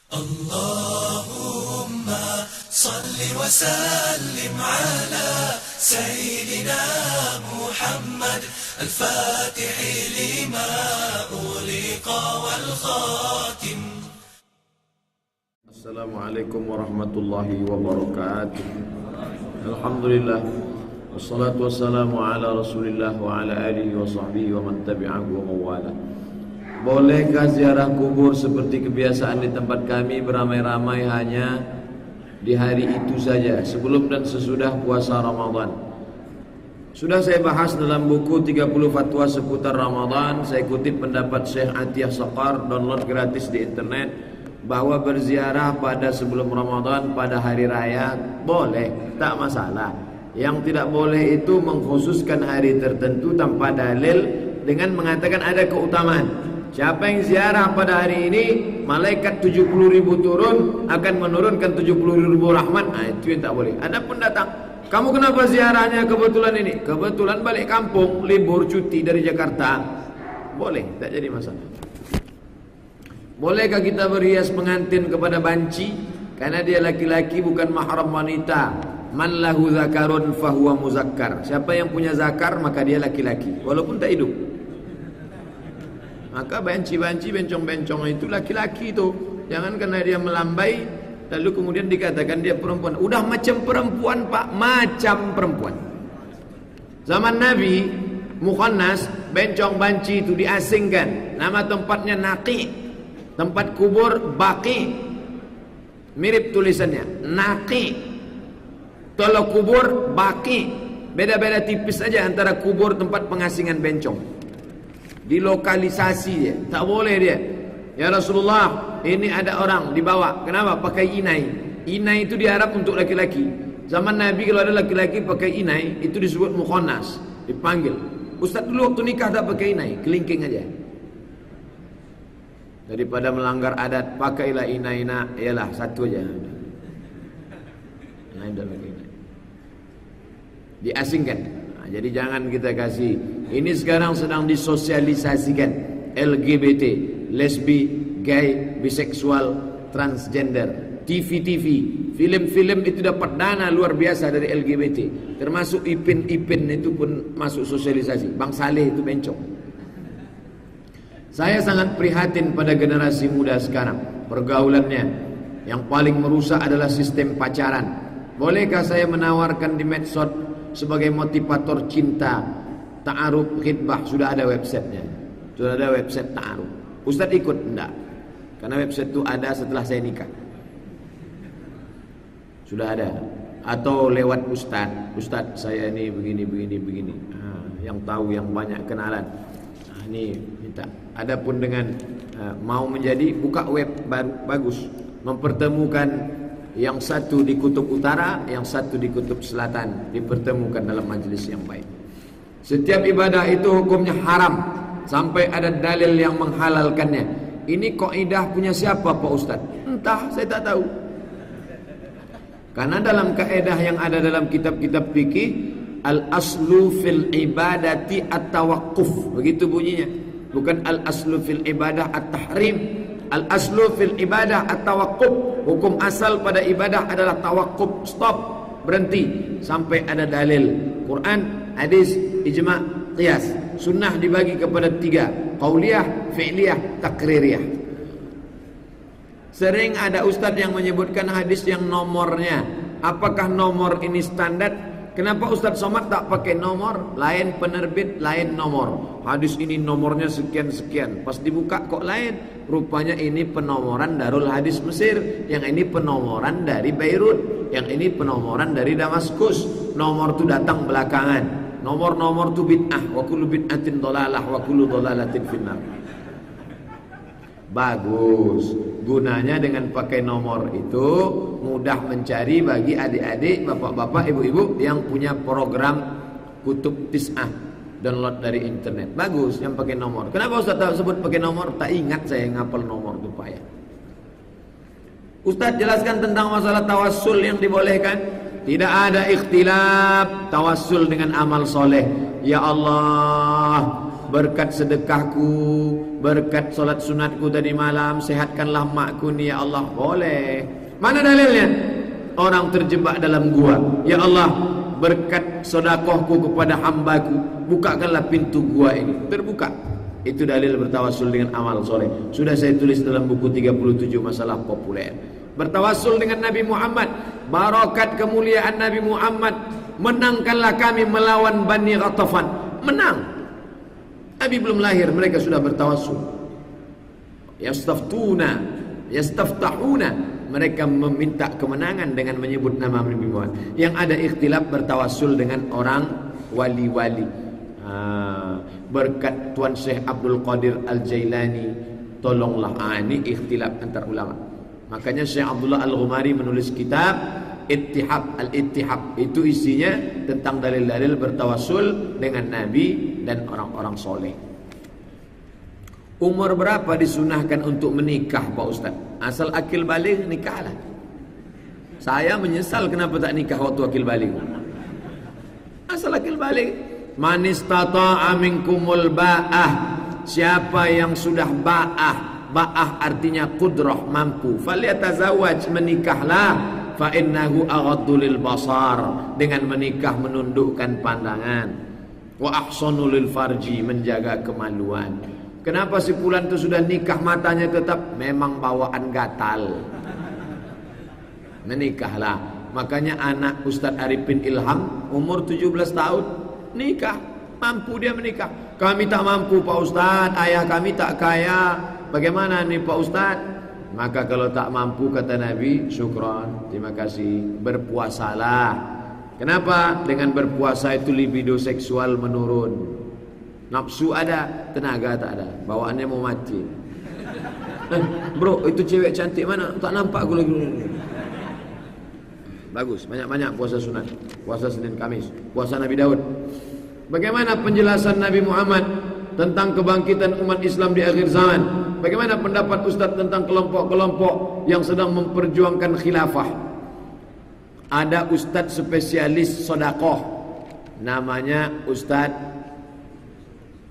اللهم صل وسلم على سيدنا محمد الفاتح لما أغلق والخاتم. Assalamualaikum warahmatullahi wabarakatuh. Alhamdulillah, wassalatu wassalamu ala rasulillah wa ala alihi wa sahbihi wa man tabi'ahu wa mawala. Bolehkah ziarah kubur seperti kebiasaan di tempat kami beramai-ramai hanya di hari itu saja, sebelum dan sesudah puasa Ramadan? Sudah saya bahas dalam buku 30 fatwa seputar Ramadan. Saya kutip pendapat Syekh Atiyah Saqar, download gratis di internet, bahwa berziarah pada sebelum Ramadan pada hari raya boleh, tak masalah. Yang tidak boleh itu mengkhususkan hari tertentu tanpa dalil dengan mengatakan ada keutamaan. Siapa yang ziarah pada hari ini, malaikat 70.000 turun, akan menurunkan 70.000 rahmat. Itu yang tak boleh. Adapun datang, kamu kenapa ziarahnya kebetulan ini? Kebetulan balik kampung, libur cuti dari Jakarta. Boleh, tak jadi masalah. Bolehkah kita berhias pengantin kepada banci karena dia laki-laki bukan mahram wanita? Man lahu zakarun fahuwa muzakkar. Siapa yang punya zakar maka dia laki-laki walaupun tak hidup. Maka banci-banci, bencong-bencong itu laki-laki itu. Jangan karena dia melambai lalu kemudian dikatakan dia perempuan. Udah macam perempuan, Pak, macam perempuan. Zaman Nabi, mukhannas, bencong-banci itu diasingkan. Nama tempatnya Naqi. Tempat kubur Baqi. Mirip tulisannya Naqi. Tolok kubur Baqi. Beda-beda tipis saja antara kubur tempat pengasingan bencong. Dilokalisasi dia, tak boleh dia. Ya Rasulullah, ini ada orang dibawa. Kenapa? Pakai inai. Inai itu diharap untuk laki-laki. Zaman Nabi kalau ada laki-laki pakai inai, itu disebut mukhannas, dipanggil. Ustaz dulu waktu nikah tak pakai inai, kelingking aja. Daripada melanggar adat, pakailah inai nak. Yalah, satu aja. Lain dah pakai inai. Diasingkan. Jadi jangan kita kasih. Ini sekarang sedang disosialisasikan LGBT, lesbi, gay, biseksual, transgender. TV, film-film itu dapat dana luar biasa dari LGBT. Termasuk Ipin itu pun masuk sosialisasi. Bang Saleh itu bencong. Saya sangat prihatin pada generasi muda sekarang. Pergaulannya yang paling merusak adalah sistem pacaran. Bolehkah saya menawarkan di medsos sebagai motivator cinta, ta'aruf, khidbah? Sudah ada websitenya. Sudah ada website ta'aruf. Ustaz ikut? Enggak. Karena website itu ada setelah saya nikah. Sudah ada. Atau lewat ustaz. Ustaz, saya ini begini. Yang tahu, yang banyak kenalan. Ini minta. Adapun dengan mau menjadi, buka web baru, bagus. Mempertemukan yang satu di kutub utara, yang satu di kutub selatan, dipertemukan dalam majlis yang baik. Setiap ibadah itu hukumnya haram sampai ada dalil yang menghalalkannya. Ini kaidah punya siapa Pak Ustaz? Entah, saya tak tahu. Karena dalam kaidah yang ada dalam kitab-kitab fikih, al-aslu fil ibadati at-tawaqquf. Begitu bunyinya. Bukan al-aslu fil ibadah at-tahrim. Al-aslu fil ibadah at-tawaqquf. Hukum asal pada ibadah adalah tawaqquf, stop, berhenti sampai ada dalil. Quran, hadis, ijma', qiyas. Sunnah dibagi kepada 3, qauliyah, fi'liyah, takririyah. Sering ada ustaz yang menyebutkan hadis yang nomornya. Apakah nomor ini standar? Kenapa Ustaz Somad tak pakai nomor? Lain penerbit, lain nomor. Hadis ini nomornya sekian-sekian. Pas dibuka kok lain. Rupanya ini penomoran Darul Hadis Mesir. Yang ini penomoran dari Beirut. Yang ini penomoran dari Damaskus. Nomor itu datang belakangan. Nomor-nomor itu bid'ah. Wa kullu bid'atin dhalalah wa kullu dhalalatin finnar. Bagus. Gunanya dengan pakai nomor itu mudah mencari bagi adik-adik, bapak-bapak, ibu-ibu yang punya program kutub tis'ah, download dari internet. Bagus yang pakai nomor. Kenapa Ustaz tak sebut pakai nomor? Tak ingat saya ngapal nomor itu payah. Ustaz jelaskan tentang masalah tawassul yang dibolehkan. Tidak ada ikhtilaf tawassul dengan amal soleh. Ya Allah, berkat sedekahku berkat solat sunatku tadi malam sehatkanlah makku ni ya Allah. Boleh. Mana dalilnya? Orang terjebak dalam gua, ya Allah berkat sedekahku kepada hambaku bukakanlah pintu gua ini. Terbuka. Itu dalil bertawassul dengan amal soleh. Sudah saya tulis dalam buku 37 masalah populer. Bertawassul dengan Nabi Muhammad, barakat kemuliaan Nabi Muhammad, menangkanlah kami melawan Bani Ghatafan. Menang. Nabi belum lahir mereka sudah bertawassul. Yastaftahuna, mereka meminta kemenangan dengan menyebut nama Nabi Muhammad. Yang ada ikhtilaf bertawassul dengan orang wali-wali. Berkat Tuan Syekh Abdul Qadir Al-Jailani, tolonglah. Ini ikhtilaf antar ulama. Makanya Syekh Abdullah Al-Ghumari menulis kitab Ittihab, Al-Ittihab. Itu isinya tentang dalil-dalil bertawassul dengan Nabi dan orang-orang soleh. Umur berapa disunahkan untuk menikah Pak Ustaz? Asal akil balik nikahlah. Saya menyesal kenapa tak nikah waktu akil balik. Asal akil balik. Man istata'a minkumul ba'ah, siapa yang sudah ba'ah. Ba'ah artinya qudrah, mampu. Falyatazawwaj, menikahlah. Fa innahu aghaddu lil basar, dengan menikah menundukkan pandangan. Wa ahsanu lil farji, menjaga kemaluan. Kenapa si fulan itu sudah nikah matanya tetap? Memang bawaan gatal. Menikahlah. Makanya anak Ustadz Arifin Ilham umur 17 tahun nikah, mampu dia menikah. Kami tak mampu Pak Ustadz, ayah kami tak kaya. Bagaimana nih Pak Ustadz? Maka kalau tak mampu kata Nabi, syukran, terima kasih, berpuasalah. Kenapa? Dengan berpuasa itu libido seksual menurun. Nafsu ada, tenaga tak ada, bawaannya mau mati. Bro, itu cewek cantik mana? Tak nampak aku lagi. Bagus, banyak-banyak puasa sunat, puasa Senin Kamis, puasa Nabi Daud. Bagaimana penjelasan Nabi Muhammad tentang kebangkitan umat Islam di akhir zaman? Bagaimana pendapat Ustaz tentang kelompok-kelompok yang sedang memperjuangkan khilafah? Ada Ustaz spesialis sedekah, namanya Ustaz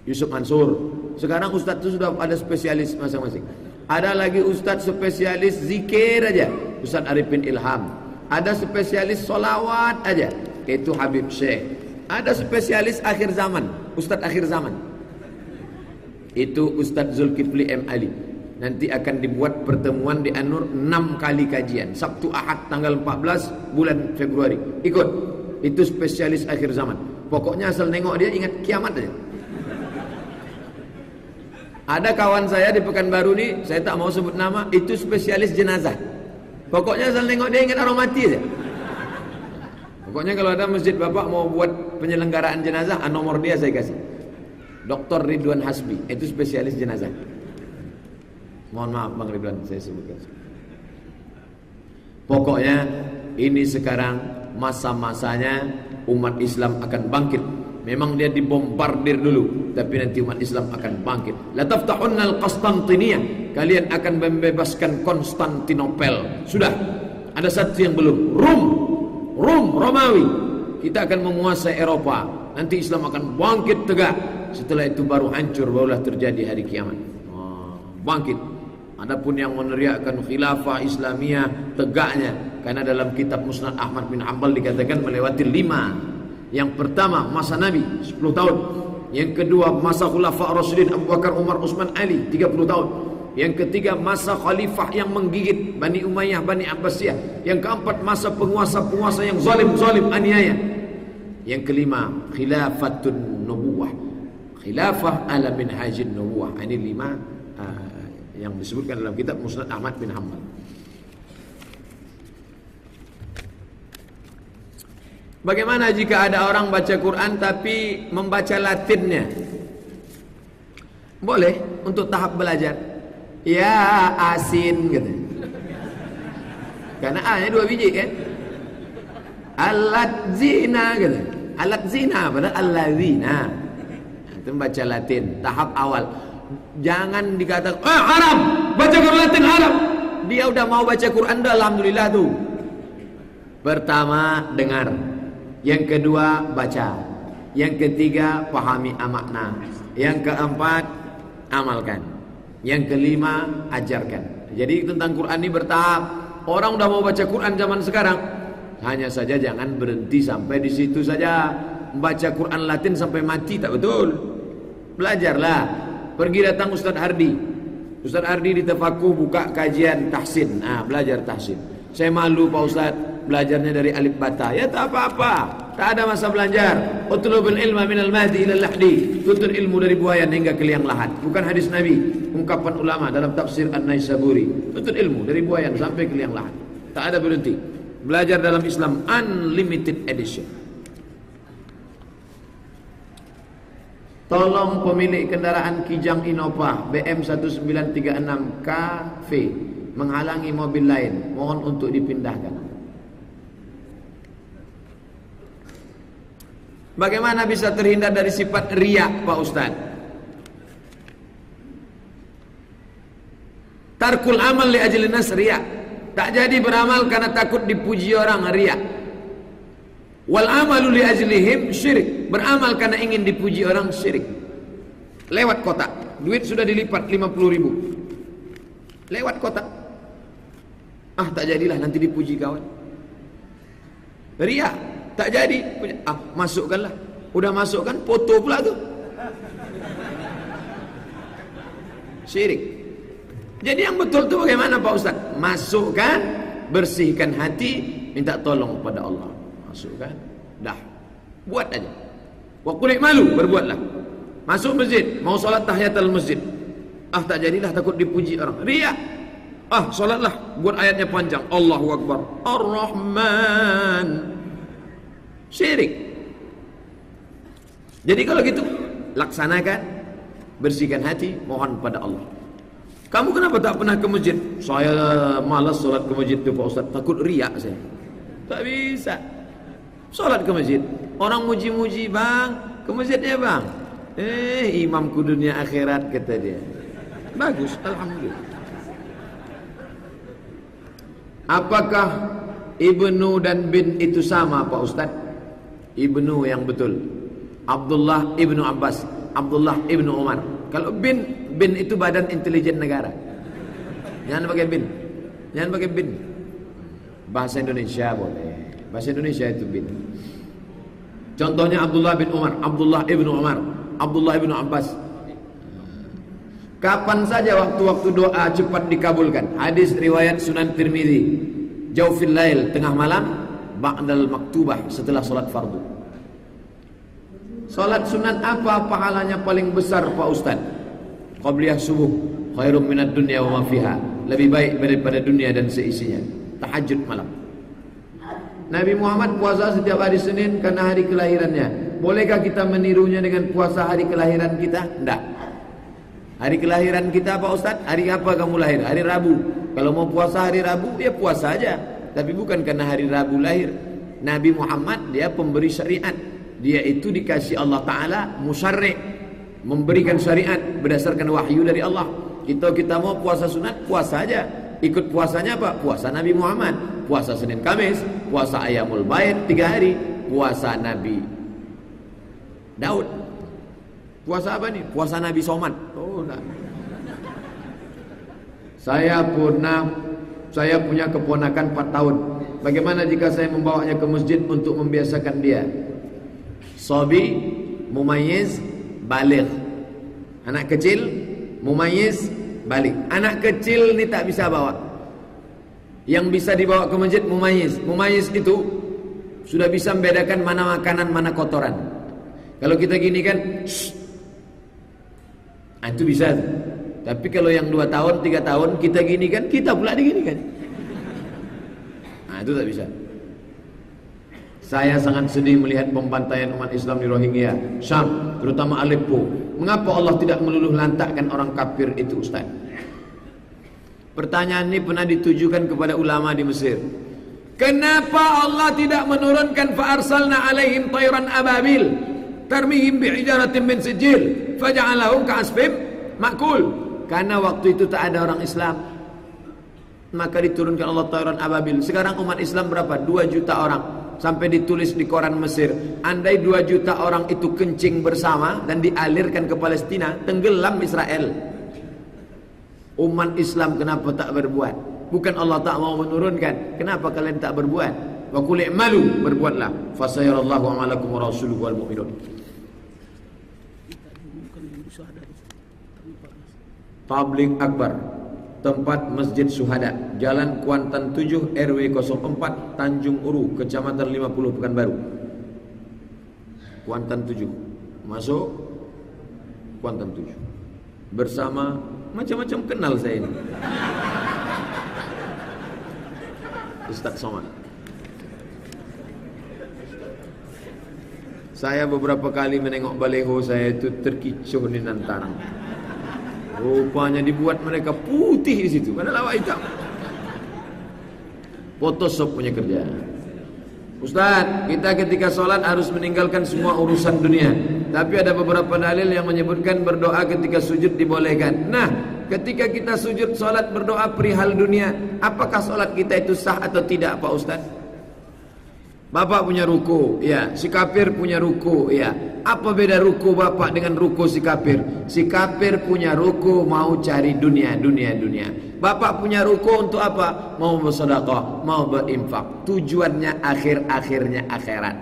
Yusuf Mansur. Sekarang Ustaz itu sudah ada spesialis masing-masing. Ada lagi Ustaz spesialis zikir aja, Ustaz Arifin Ilham. Ada spesialis solawat aja, yaitu Habib Syekh. Ada spesialis akhir zaman, Ustaz akhir zaman, itu Ustaz Zulkifli M. Ali. Nanti akan dibuat pertemuan di An-Nur 6 kali kajian, Sabtu Ahad tanggal 14 bulan Februari. Ikut. Itu spesialis akhir zaman. Pokoknya asal nengok dia ingat kiamat aja. Ada kawan saya di Pekanbaru nih, saya tak mau sebut nama, itu spesialis jenazah. Pokoknya asal nengok dia ingat orang mati aja. Pokoknya kalau ada masjid bapak mau buat penyelenggaraan jenazah, nomor dia saya kasih. Dr. Ridwan Hasbi, itu spesialis jenazah. Mohon maaf Bang Ridwan, saya sebutkan. Pokoknya ini sekarang masa-masanya umat Islam akan bangkit. Memang dia dibombardir dulu, tapi nanti umat Islam akan bangkit. La taftahunnal Qastantiniyah, kalian akan membebaskan Konstantinopel. Sudah. Ada satu yang belum, Romawi. Kita akan menguasai Eropa. Nanti Islam akan bangkit tegak. Setelah itu baru hancur, barulah terjadi hari kiamat. Bangkit. Adapun yang meneriakkan khilafah Islamiyah tegaknya, karena dalam kitab Musnad Ahmad bin Hanbal dikatakan melewati 5. Yang pertama masa Nabi 10 tahun. Yang kedua masa Khulafa Rasyidin Abu Bakar, Umar, Utsman, Ali 30 tahun. Yang ketiga masa khalifah yang menggigit Bani Umayyah, Bani Abbasiyah. Yang keempat masa penguasa-penguasa yang zalim aniaya. Yang kelima khilafatun nubuwah, khilafah ala minhajin nubuwah. Ini 5 yang disebutkan dalam kitab Musnad Ahmad bin Hanbal. Bagaimana jika ada orang baca Quran tapi membaca Latinnya? Boleh untuk tahap belajar. Ya asin gitu. Karena A-nya 2 biji kan? Alat zina gitu. Alat zina padahal allazina. Itu baca Latin tahap awal. Jangan dikatakan haram, baca Quran Latin haram. Dia udah mau baca Quran dah, alhamdulillah tuh. Pertama dengar, yang kedua baca, yang ketiga pahami makna, yang keempat amalkan. Yang kelima, ajarkan. Jadi tentang Quran ini bertahap. Orang udah mau baca Quran zaman sekarang, hanya saja jangan berhenti sampai di situ saja. Baca Quran Latin sampai mati tak betul. Belajarlah. Pergi datang Ustaz Hardi. Ustaz Hardi di Tafakuh buka kajian tahsin. Belajar tahsin. Saya malu Pak Ustaz, belajarnya dari alif bata. Ya tak apa-apa. Tak ada masa belajar. Utlubul ilma minal mahdi ilal lahdi. Tuntut ilmu dari buayan hingga ke liang lahat. Bukan hadis Nabi, ungkapan ulama dalam tafsir An-Naisaburi. Tuntut ilmu dari buayan sampai ke liang lahat. Tak ada berhenti. Belajar dalam Islam unlimited edition. Tolong pemilik kendaraan Kijang Innova BM 1936 KV menghalangi mobil lain. Mohon untuk dipindahkan. Bagaimana bisa terhindar dari sifat riya, Pak Ustaz? Tarkul amal li ajli nas riya. Tak jadi beramal karena takut dipuji orang, riya. Wal amalu li ajlihim syirik. Beramal karena ingin dipuji orang, syirik. Lewat kotak, duit sudah dilipat 50.000. Lewat kotak. Tak jadilah, nanti dipuji kawan. Riya. Tak jadi, masukkanlah. Udah masukkan, foto pula tu. Syirik. Jadi yang betul tu bagaimana Pak Ustaz? Masukkan, bersihkan hati, minta tolong kepada Allah. Masukkan, dah. Buat aja. Wa qul i'malu, berbuatlah. Masuk masjid, mau solat tahiyatul masjid. Tak jadilah, takut dipuji orang. Riya. Solatlah, buat ayatnya panjang. Allahu Akbar. Ar-Rahman. Syirik. Jadi kalau gitu, laksanakan, bersihkan hati, mohon pada Allah. Kamu kenapa tak pernah ke masjid? Saya malas solat ke masjid tu Pak Ustaz, takut riak saya. Tak bisa. Solat ke masjid. Orang muji-muji, bang, ke masjid ya bang. Imamku dunia akhirat, kata dia. Bagus, alhamdulillah. Apakah Ibnu dan bin itu sama Pak Ustaz? Ibnu yang betul. Abdullah Ibnu Abbas, Abdullah Ibnu Umar. Kalau bin itu badan intelijen negara. Jangan pakai bin. Jangan pakai bin. Bahasa Indonesia boleh. Bahasa Indonesia itu bin. Contohnya Abdullah bin Umar, Abdullah Ibnu Umar, Abdullah Ibnu Abbas. Kapan saja waktu-waktu doa cepat dikabulkan. Hadis riwayat Sunan Tirmizi. Jaufil lail, tengah malam, ba'dal maktubah, setelah solat fardu. Solat sunat apa pahalanya paling besar Pak Ustaz? Qabliyah subuh, khairum minad dunya wa ma fiha. Lebih baik daripada dunia dan seisinya. Tahajud malam. Nabi Muhammad puasa setiap hari Senin karena hari kelahirannya. Bolehkah kita menirunya dengan puasa hari kelahiran kita? Tidak. Hari kelahiran kita Pak Ustaz, hari apa kamu lahir? Hari Rabu. Kalau mau puasa hari Rabu, ya puasa aja. Tapi bukan karena hari Rabu lahir. Nabi Muhammad dia pemberi syariat. Dia itu dikasih Allah Ta'ala musyarri', memberikan syariat berdasarkan wahyu dari Allah. Kita mau puasa sunat, puasa aja. Ikut puasanya apa? Puasa Nabi Muhammad. Puasa Senin Kamis, puasa Ayamul Bait 3 hari, puasa Nabi Daud. Puasa apa nih? Puasa Nabi Somad. Saya punya keponakan 4 tahun. Bagaimana jika saya membawanya ke masjid untuk membiasakan dia? Sabi, mumayyiz, baligh. Anak kecil, mumayyiz, baligh. Anak kecil ni tak bisa bawa. Yang bisa dibawa ke masjid mumayyiz. Mumayyiz itu sudah bisa membedakan mana makanan, mana kotoran. Kalau kita gini kan, itu bisa. Tapi kalau yang 2 tahun, 3 tahun kita gini kan, kita pula digini kan. Itu tak bisa. Saya sangat sedih melihat pembantaian umat Islam di Rohingya, Syam, terutama Aleppo. Mengapa Allah tidak meluluh lantakkan orang kafir itu, Ustaz? Pertanyaan ini pernah ditujukan kepada ulama di Mesir. Kenapa Allah tidak menurunkan fa'arsalna alaihim tayran ababil tarmihim bi'ijaratin min sijil faja'alahum ka'asfim ma'kul? Karena waktu itu tak ada orang Islam, maka diturunkan Allah tayran ababil. Sekarang umat Islam berapa? 2 juta orang. Sampai ditulis di koran Mesir, andai 2 juta orang itu kencing bersama dan dialirkan ke Palestina, tenggelam Israel. Umat Islam kenapa tak berbuat? Bukan Allah tak mau menurunkan, kenapa kalian tak berbuat? Wa qul i'malu, berbuatlah. Fasayarallahu amalakum wa rasuluhu wal mu'minun. Tabligh Akbar, tempat Masjid Syuhada, Jalan Kuantan 7 RW 04 Tanjung Uru, Kecamatan 50 Pekanbaru. Kuantan 7. Masuk Kuantan 7. Bersama macam-macam kenal saya ini. Ustaz Somad. Saya beberapa kali menengok baleho saya itu terkicuh di Nantang. Rupanya dibuat mereka putih di situ, padahal awak hitam. Photoshop punya kerja. Ustaz, kita ketika sholat harus meninggalkan semua urusan dunia. Tapi ada beberapa dalil yang menyebutkan berdoa ketika sujud dibolehkan. Nah, ketika kita sujud sholat berdoa perihal dunia, apakah sholat kita itu sah atau tidak Pak Ustaz? Bapak punya ruku, ya. Si kafir punya ruku, ya. Apa beda ruku bapak dengan ruku si kafir? Si kafir punya ruku mau cari dunia. Bapak punya ruku untuk apa? Mau bersedekah, mau berinfak. Tujuannya akhirnya akhirat.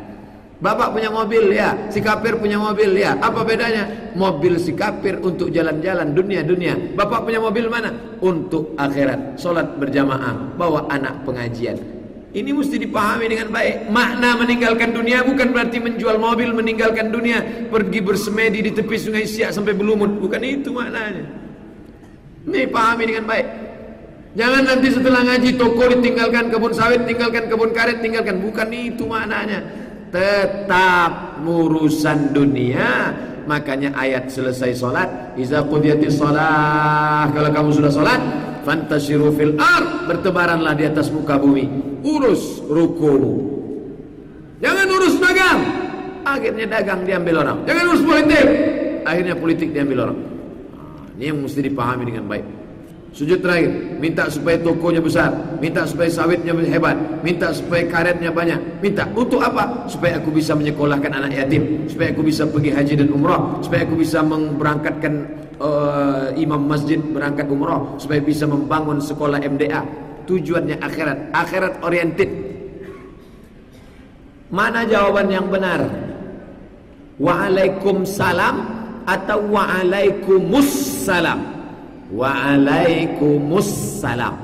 Bapak punya mobil, ya. Si kafir punya mobil, ya. Apa bedanya? Mobil si kafir untuk jalan-jalan dunia. Bapak punya mobil mana? Untuk akhirat. Solat berjamaah, bawa anak pengajian. Ini mesti dipahami dengan baik. Makna meninggalkan dunia bukan berarti menjual mobil, meninggalkan dunia, pergi bersemedi di tepi sungai Siak sampai berlumut. Bukan itu maknanya. Ini pahami dengan baik. Jangan nanti setelah ngaji toko ditinggalkan, kebun sawit tinggalkan, kebun karet tinggalkan. Bukan itu maknanya. Tetap urusan dunia. Makanya ayat selesai solat, iza qudiyatis shalah, kalau kamu sudah solat, fantashiru fil ard, bertebaranlah di atas muka bumi. Urus rukumu. Jangan urus dagang, akhirnya dagang diambil orang. Jangan urus politik, akhirnya politik diambil orang. Ini yang mesti dipahami dengan baik. Sujud terakhir, minta supaya tokonya besar, minta supaya sawitnya hebat, minta supaya karetnya banyak. Minta untuk apa? Supaya aku bisa menyekolahkan anak yatim, supaya aku bisa pergi haji dan umrah, supaya aku bisa memberangkatkan imam masjid berangkat umrah, supaya bisa membangun sekolah MDA. Tujuannya akhirat oriented. Mana jawaban yang benar? Waalaikumsalam atau waalaikumsalam? Waalaikumsalam.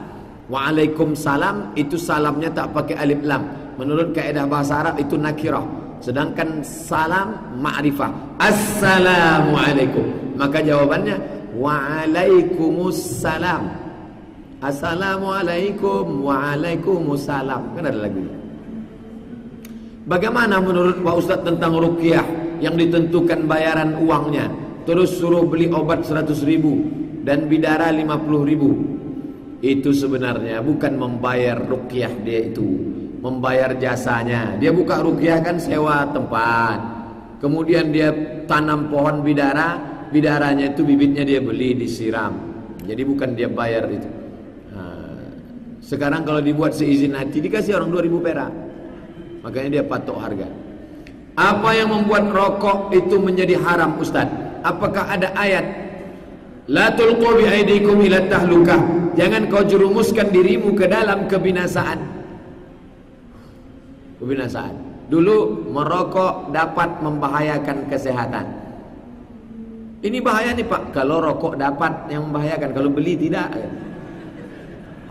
Waalaikumsalam itu salamnya tak pakai alif lam. Menurut kaidah bahasa Arab itu nakirah. Sedangkan salam ma'rifah. Assalamualaikum. Maka jawabannya waalaikumsalam. Assalamualaikum. Waalaikumsalam. Kan ada lagi. Bagaimana menurut Pak Ustaz tentang ruqyah yang ditentukan bayaran uangnya, terus suruh beli obat 100.000 dan bidara 50.000? Itu sebenarnya bukan membayar ruqyah dia itu, membayar jasanya. Dia buka ruqyah kan sewa tempat, kemudian dia tanam pohon bidara, bidaranya itu bibitnya dia beli disiram. Jadi bukan dia bayar itu. Sekarang kalau dibuat seizin hati dikasih orang 2.000 perak, makanya dia patok harga. Apa yang membuat rokok itu menjadi haram Ustaz? Apakah ada ayat la tulqu bi aydikum ila tahlukah, jangan kau jerumuskan dirimu ke dalam kebinasaan. Dulu merokok dapat membahayakan kesehatan. Ini bahaya nih Pak, kalau rokok dapat yang membahayakan, kalau beli tidak.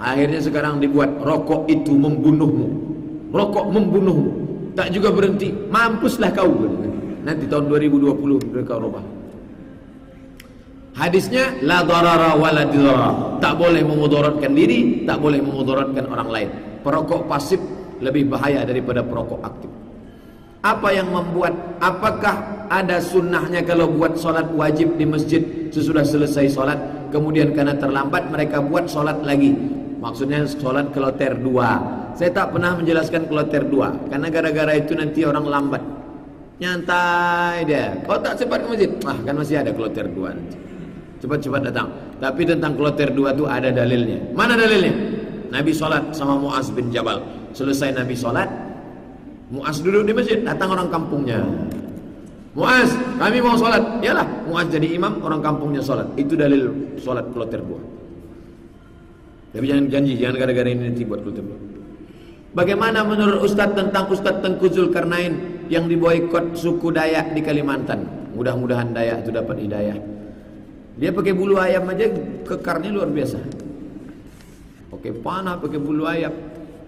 Akhirnya sekarang dibuat rokok itu membunuhmu. Rokok membunuhmu. Tak juga berhenti, mampuslah kau. Nanti tahun 2020 mereka rubah. Hadisnya la darara wa la dirara. Tak boleh memudaratkan diri, tak boleh memudaratkan orang lain. Perokok pasif lebih bahaya daripada perokok aktif. Apa yang membuat, apakah ada sunnahnya kalau buat solat wajib di masjid sesudah selesai solat, kemudian karena terlambat mereka buat solat lagi? Maksudnya solat kloter 2. Saya tak pernah menjelaskan kloter 2 karena gara-gara itu nanti orang lambat. Nyantai dia. Kau tak cepat ke masjid? Kan masih ada kloter 2 nanti. Cepat-cepat datang. Tapi tentang kloter 2 itu ada dalilnya. Mana dalilnya? Nabi sholat sama Mu'az bin Jabal. Selesai Nabi sholat, Mu'az duduk di masjid, datang orang kampungnya. Mu'az, kami mau sholat. Yalah, Mu'az jadi imam, orang kampungnya sholat. Itu dalil sholat kloter 2. Tapi jangan janji, jangan gara-gara ini nanti buat kultum. Bagaimana menurut Ustadz tentang Ustadz Tengku Zulkarnain yang diboikot suku Dayak di Kalimantan? Mudah-mudahan Dayak itu dapat hidayah. Dia pakai bulu ayam aja kekarnya luar biasa. Pakai panah, pakai bulu ayam.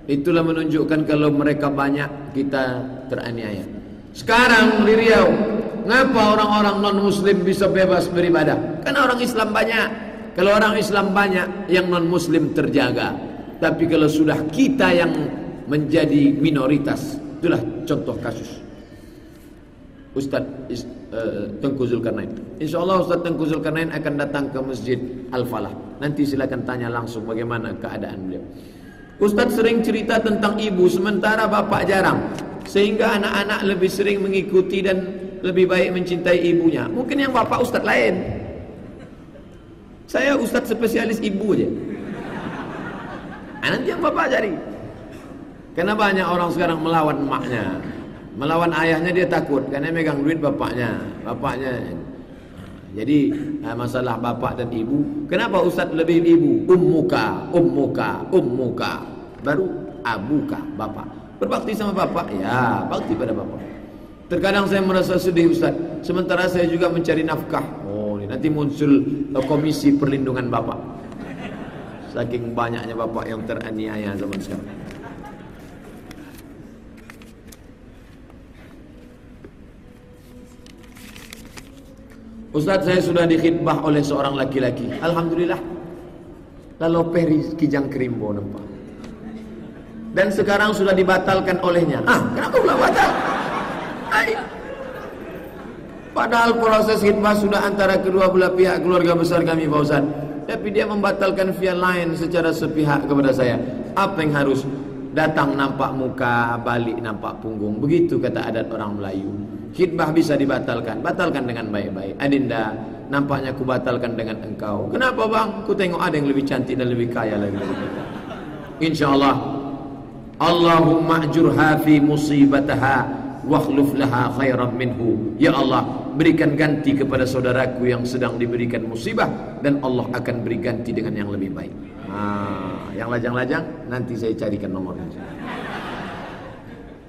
Itulah menunjukkan kalau mereka banyak, kita teraniaya. Sekarang di Riau, ngapa orang-orang non-muslim bisa bebas beribadah? Karena orang Islam banyak. Kalau orang Islam banyak, yang non-muslim terjaga. Tapi kalau sudah kita yang menjadi minoritas, itulah contoh kasus Ustadz Tengku Zulkarnain. InsyaAllah Ustadz Tengku Zulkarnain akan datang ke Masjid Al-Falah. Nanti silakan tanya langsung bagaimana keadaan beliau. Ustadz sering cerita tentang ibu, sementara bapak jarang, sehingga anak-anak lebih sering mengikuti dan lebih baik mencintai ibunya. Mungkin yang bapak Ustadz lain. Saya Ustadz spesialis ibu aja. Nanti yang bapak cari. Karena banyak orang sekarang melawan emaknya, melawan ayahnya, dia takut karena megang duit bapaknya. Jadi masalah bapak dan ibu. Kenapa Ustadz lebih ibu? Ummuka, baru abuka, bapak. Berbakti sama bapak, ya bakti pada bapak. Terkadang saya merasa sedih Ustadz, sementara saya juga mencari nafkah. Oh, nanti muncul komisi perlindungan bapak. Saking banyaknya bapak yang teraniaya zaman sekarang. Ustadz, saya sudah dikhidbah oleh seorang laki-laki. Alhamdulillah. Lalu Peri Kijang Kerimbo nampak. Dan sekarang sudah dibatalkan olehnya. Kenapa pula batal? Padahal proses khidbah sudah antara kedua belah pihak keluarga besar kami Pak Ustadz. Tapi dia membatalkan via lain secara sepihak kepada saya. Apa yang harus? Datang nampak muka, balik nampak punggung. Begitu kata adat orang Melayu. Khidbah bisa dibatalkan. Batalkan dengan baik-baik. Adinda, nampaknya ku batalkan dengan engkau. Kenapa bang? Ku tengok ada yang lebih cantik dan lebih kaya lagi. InsyaAllah. Allahumma ajurha fi musibataha wakhluf laha khairan minhu. Ya Allah, berikan ganti kepada saudaraku yang sedang diberikan musibah, dan Allah akan beri ganti dengan yang lebih baik. Yang lajang-lajang nanti saya carikan nomornya.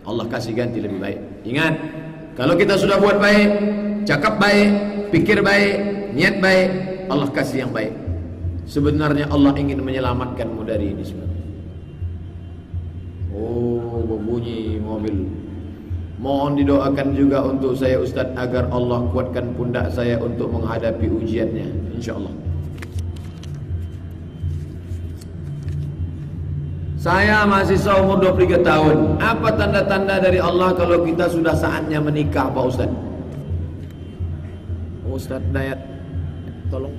Allah kasih ganti lebih baik. Ingat, kalau kita sudah buat baik, cakap baik, pikir baik, niat baik, Allah kasih yang baik. Sebenarnya Allah ingin menyelamatkanmu dari ini semua. Oh, berbunyi mobil. Mohon didoakan juga untuk saya Ustadz, agar Allah kuatkan pundak saya untuk menghadapi ujiannya, InsyaAllah. Saya mahasiswa umur 23 tahun. Apa tanda-tanda dari Allah kalau kita sudah saatnya menikah Pak Ustadz? Ustadz Dayat, tolong.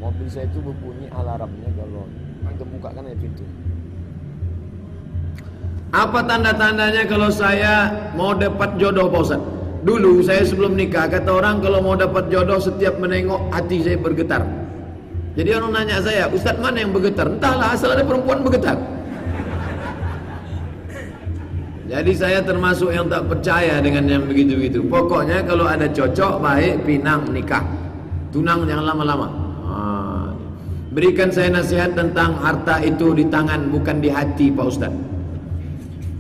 Mobil saya itu berbunyi alarmnya kalau kita buka kan pintu. Apa tanda-tandanya kalau saya mau dapat jodoh Pak Ustadz? Dulu saya sebelum nikah, kata orang kalau mau dapat jodoh setiap menengok hati saya bergetar. Jadi orang nanya saya, Ustadz mana yang bergetar? Entahlah, asal ada perempuan bergetar. Jadi saya termasuk yang tak percaya dengan yang begitu-begitu. Pokoknya kalau ada cocok, baik, pinang, nikah. Tunang jangan lama-lama. Berikan saya nasihat tentang harta itu di tangan, bukan di hati Pak Ustadz.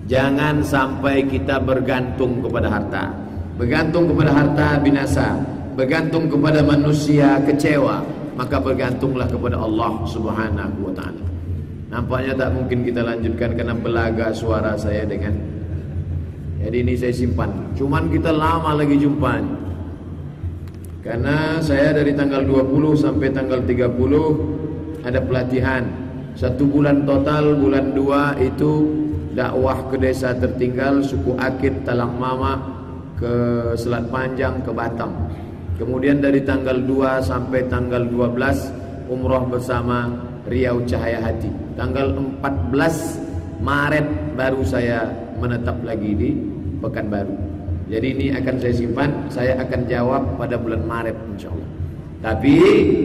Jangan sampai kita bergantung kepada harta. Bergantung kepada harta binasa. Bergantung kepada manusia kecewa. Maka bergantunglah kepada Allah Subhanahu wa ta'ala. Nampaknya tak mungkin kita lanjutkan karena belaga suara saya dengan. Jadi ini saya simpan. Cuman kita lama lagi jumpa. Karena saya dari tanggal 20 sampai tanggal 30 ada pelatihan. 1 bulan total, bulan 2 itu dakwah ke desa tertinggal, suku Akit, Talang Mama, ke Selat Panjang, ke Batam. Kemudian dari tanggal 2 sampai tanggal 12 umroh bersama Riau Cahaya Hati. Tanggal 14 Maret baru saya menetap lagi di Pekanbaru. Jadi ini akan saya simpan, saya akan jawab pada bulan Maret insyaAllah. Tapi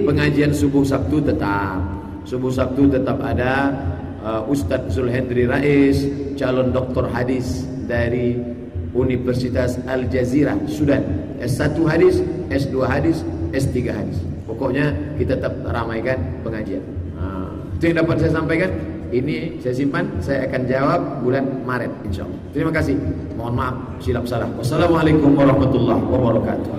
pengajian subuh Sabtu tetap. Subuh Sabtu tetap ada. Ustadz Zulhendri Rais, calon doktor hadis dari Universitas Al Jazeera Sudan, S1 hadis, S2 hadis, S3 hadis. Pokoknya kita tetap ramaikan pengajian. Itu yang dapat saya sampaikan. Ini saya simpan, saya akan jawab bulan Maret insyaallah. Terima kasih. Mohon maaf silap salah. Wassalamualaikum warahmatullahi wabarakatuh.